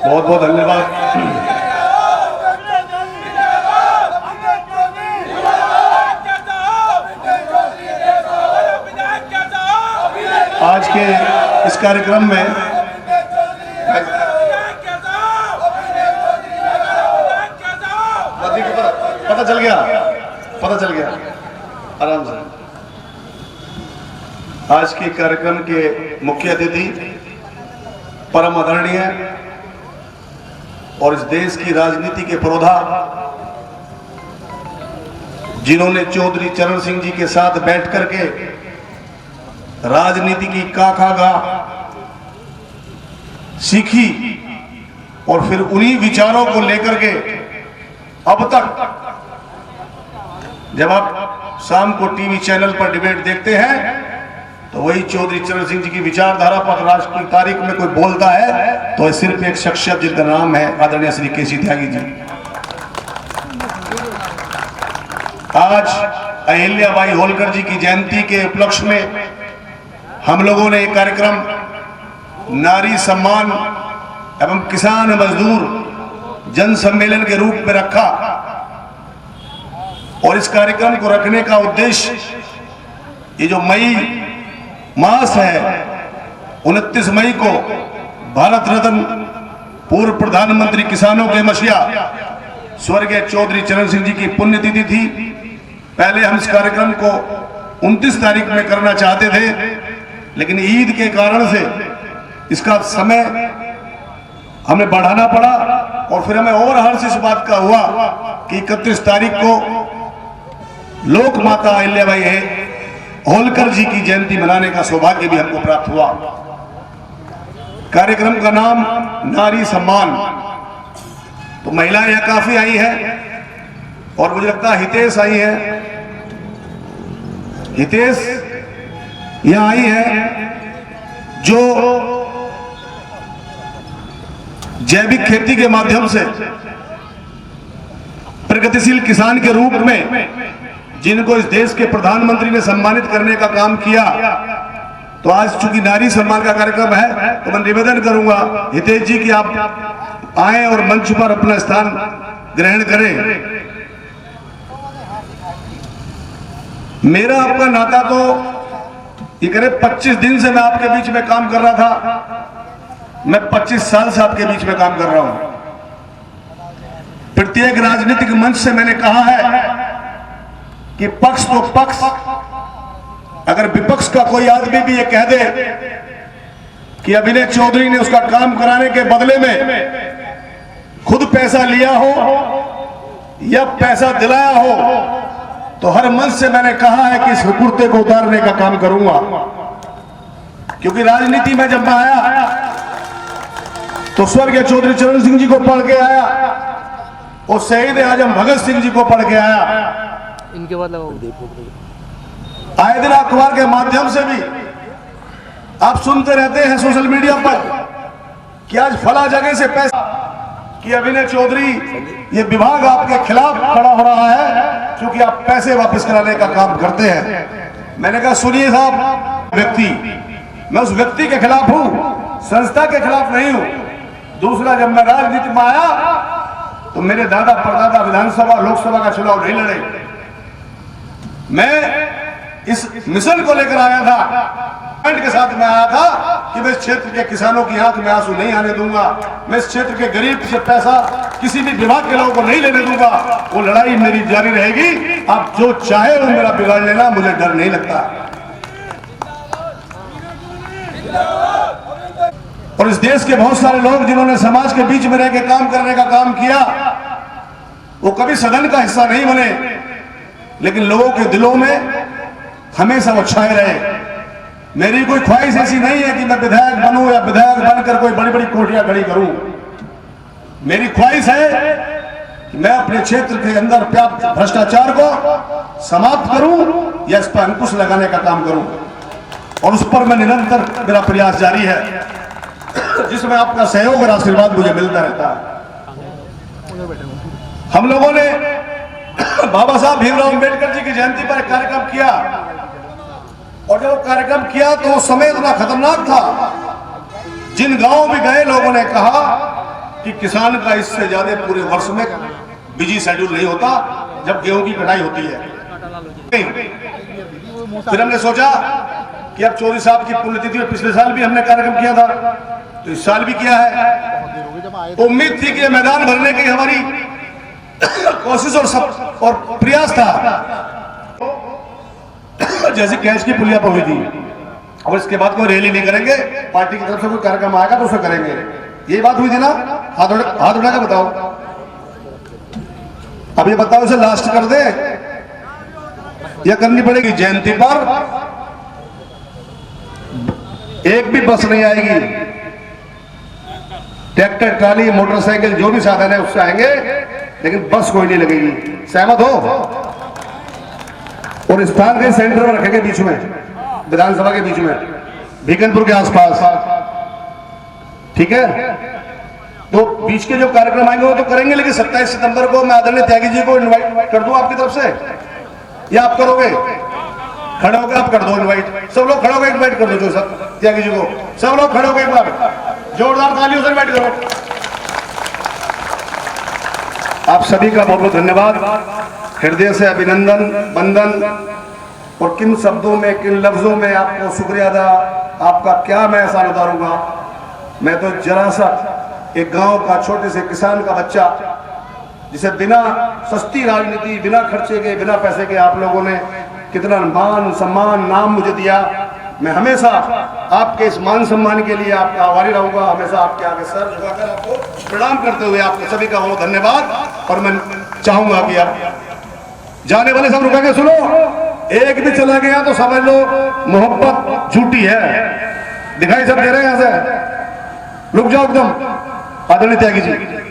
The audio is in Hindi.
बहुत बहुत धन्यवाद। आज के इस कार्यक्रम में पता चल गया आराम से। आज के कार्यक्रम के मुख्य अतिथि परम आदरणीय और इस देश की राजनीति के पुरोधा, जिन्होंने चौधरी चरण सिंह जी के साथ बैठ करके राजनीति की काखागा सीखी और फिर उन्हीं विचारों को लेकर के अब तक जब आप शाम को टीवी चैनल पर डिबेट देखते हैं तो वही चौधरी चरण सिंह जी की विचारधारा पर राष्ट्र की तारीख में कोई बोलता है तो सिर्फ एक शख्सियत जिनका नाम है आदरणीय श्री केसी त्यागी जी। आज अहिल्याबाई होलकर जी की जयंती के उपलक्ष्य में हम लोगों ने एक कार्यक्रम नारी सम्मान एवं किसान मजदूर जन सम्मेलन के रूप में रखा और इस कार्यक्रम को रखने का उद्देश्य ये जो मई मास है 29 मई को भारत रत्न पूर्व प्रधानमंत्री किसानों के मसीहा स्वर्गीय चौधरी चरण सिंह जी की पुण्यतिथि थी। पहले हम इस कार्यक्रम को 29 तारीख में करना चाहते थे, लेकिन ईद के कारण से इसका समय हमें बढ़ाना पड़ा और फिर हमें और हर्ष इस बात का हुआ कि 31 तारीख को लोक माता अहिल्याबाई होलकर जी की जयंती मनाने का सौभाग्य भी हमको प्राप्त हुआ। कार्यक्रम का नाम नारी सम्मान। तो महिलाएं यहाँ काफी आई हैं और मुझे लगता है हितेश आई है, हितेश यहाँ आई है जो जैविक खेती के माध्यम से प्रगतिशील किसान के रूप में जिनको इस देश के प्रधानमंत्री ने सम्मानित करने का काम किया। तो आज चूंकि नारी सम्मान का कार्यक्रम है तो मैं निवेदन करूंगा हितेश जी की आप आए और मंच पर अपना स्थान ग्रहण करें। मेरा आपका नाता तो ये करीब 25 दिन से मैं आपके बीच में काम कर रहा था, मैं 25 साल से आपके बीच में काम कर रहा हूं। प्रत्येक राजनीतिक मंच से मैंने कहा है कि पक्ष तो पक्ष, अगर विपक्ष का कोई आदमी भी ये कह दे कि अभिनय चौधरी ने उसका काम कराने के बदले में खुद पैसा लिया हो या पैसा दिलाया हो, तो हर मंच से मैंने कहा है कि इस हुकूमत को उतारने का काम करूंगा। क्योंकि राजनीति में जब मैं आया तो स्वर्गीय चौधरी चरण सिंह जी को पढ़ के आया और शहीद आजम भगत सिंह जी को पढ़ के आया। इनके बाद आए दिन अखबार के माध्यम से भी आप सुनते रहते हैं सोशल मीडिया पर कि आज फला जगह से पैसा कि अभिनय चौधरी ये विभाग आपके खिलाफ खड़ा हो रहा है क्योंकि आप पैसे वापस कराने का काम करते हैं। मैंने कहा सुनिए साहब, व्यक्ति, मैं उस व्यक्ति के खिलाफ हूं, संस्था के खिलाफ नहीं हूं। दूसरा, जब मैं राजनीति में आया तो मेरे दादा परदादा विधानसभा लोकसभा का चुनाव नहीं लड़े। मैं इस मिशन को लेकर आया था, के साथ मैं आया था कि मैं इस क्षेत्र के किसानों की आंख में आंसू नहीं आने दूंगा, मैं इस क्षेत्र के गरीब से पैसा किसी भी विभाग के लोगों को नहीं लेने दूंगा। वो लड़ाई मेरी जारी रहेगी। आप जो चाहे वो मेरा बिगाड़ लेना, मुझे डर नहीं लगता। और इस देश के बहुत सारे लोग जिन्होंने समाज के बीच में रह के काम करने का काम किया, वो कभी सदन का हिस्सा नहीं बने, लेकिन लोगों के दिलों में हमेशा वो छाए रहे। मेरी कोई ख्वाहिश ऐसी नहीं है कि मैं विधायक बनूं या विधायक बनकर कोई बड़ी बड़ी कोठियां खड़ी करूं। मेरी ख्वाहिश है कि मैं अपने क्षेत्र के अंदर व्याप्त भ्रष्टाचार को समाप्त करूं या इस पर अंकुश लगाने का काम करूं, और उस पर मैं निरंतर मेरा प्रयास जारी है, जिसमें आपका सहयोग और आशीर्वाद मुझे मिलता रहता है। हम लोगों ने बाबा साहब भीमराव अंबेडकर जी की जयंती पर एक कार्यक्रम किया, और जब कार्यक्रम किया तो वो समय इतना खतरनाक था। जिन गांव में गए लोगों ने कहा कि किसान का इससे ज्यादा पूरे वर्ष में बिजी शेड्यूल नहीं होता जब गेहूं की कटाई होती है। फिर हमने सोचा कि अब चौधरी साहब की पुण्यतिथि में पिछले साल भी हमने कार्यक्रम किया था, तो इस साल भी किया है। तो उम्मीद थी कि ये मैदान भरने की हमारी कोशिश और प्रयास था। जैसे कैश की पुलिया पर हुई थी, अब इसके बाद कोई रैली नहीं करेंगे, पार्टी की तरफ से कोई कार्यक्रम आएगा तो उसे करेंगे, यही बात हुई थी ना? हाथ उठा के बताओ। अब ये बताओ इसे लास्ट कर दे या करनी पड़ेगी? जयंती पर एक भी बस नहीं आएगी, ट्रैक्टर ट्राली मोटरसाइकिल जो भी साधन है उससे आएंगे, लेकिन बस कोई नहीं लगेगी। सहमत हो? और स्थान के सेंटर में रखेंगे, बीच में, विधानसभा के बीच में, भीकनपुर के आसपास, ठीक है? तो बीच के जो कार्यक्रम आएंगे वो तो करेंगे, लेकिन 27 सितंबर को मैं आदरणीय त्यागी जी को इनवाइट कर दूं आपकी तरफ से, या आप करोगे? खड़े होकर आप कर दो इनवाइट, सब लोग खड़े होकर इनवाइट कर दो जो सब त्यागी जी को, सब लोग खड़े होकर एक बार जोरदार तालियों से इनवाइट करो। आप सभी का बहुत बहुत धन्यवाद, हृदय से अभिनंदन, वंदन। और किन शब्दों में, किन लफ्जों में आपको शुक्रिया अदा, आपका क्या मैं एहसान उतारूंगा। मैं तो जरा सा एक गांव का छोटे से किसान का बच्चा, जिसे बिना सस्ती राजनीति, बिना खर्चे के, बिना पैसे के आप लोगों ने कितना मान सम्मान नाम मुझे दिया, मैं हमेशा आपके इस मान सम्मान के लिए आपका आभारी रहूंगा। हमेशा आपके आगे सर झुकाकर आपको प्रणाम करते हुए आपको सभी का बहुत धन्यवाद। और मैं चाहूंगा कि आप जाने वाले सब रुका के सुनो, एक भी चला गया तो समझ लो मोहब्बत झूठी है। दिखाई सब दे रहे हैं यहां से, रुक जाओ एकदम। आदरणीय त्यागी जी।